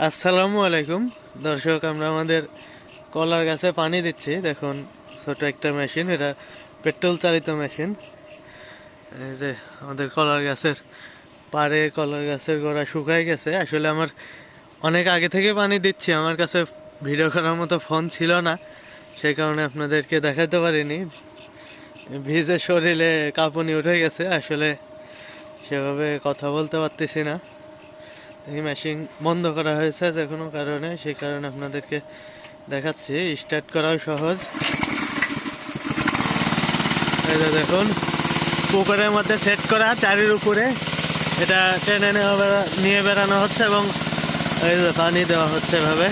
আসসালামু আলাইকুম দর্শক, আমরা আমাদের কলার গাছে পানি দিচ্ছি। দেখুন, ছোট একটা মেশিন, এটা পেট্রোল চালিত মেশিন। এই যে আমাদের কলার গাছের পাড়ে কলার গাছের গোড়া শুকায় গেছে। আসলে আমার অনেক আগে থেকে পানি দিচ্ছি, আমার কাছে ভিডিও করার মতো ফোন ছিল না, সেই কারণে আপনাদেরকে দেখাতে পারিনি। ভিজে শরীরে কাঁপুনি উঠে গেছে, আসলে সেভাবে কথা বলতে পারতেছি না। এই মেশিন বন্ধ করা হয়েছে যে কোনো কারণে, সেই কারণে আপনাদেরকে দেখাচ্ছি। স্টার্ট করাও সহজ। এই যে দেখুন, পুকুরের মধ্যে সেট করা চারির উপরে এটা টেনে নিয়ে বেড়ানো হচ্ছে এবং এই যে পানি দেওয়া হচ্ছে এভাবে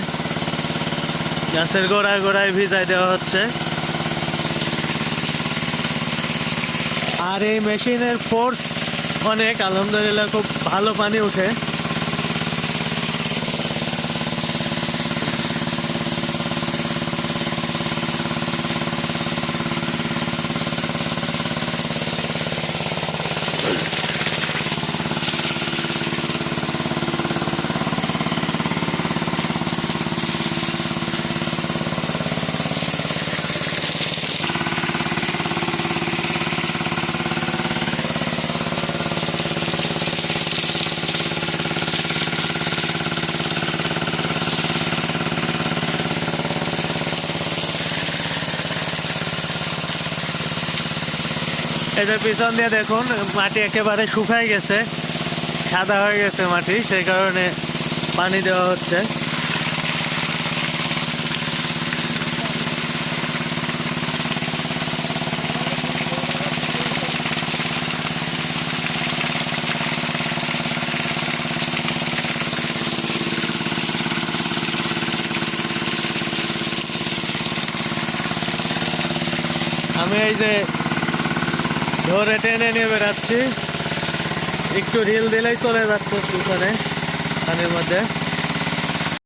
গাছের গোড়ায় গোড়ায় ভিজাই দেওয়া হচ্ছে। আর এই মেশিনের ফোর্স অনেক, আলহামদুলিল্লাহ খুব ভালো পানি উঠে। এদের পিছন দিয়ে দেখুন, মাটি একেবারে শুকায় গেছে, সাদা হয়ে গেছে মাটি, সেই কারণে পানি দেওয়া হচ্ছে। আমি এই যে ধরে টেনে নিয়ে বেড়াচ্ছি, একটু ঢিল দিলেই চলে যাচ্ছে পিছনে পানির মধ্যে।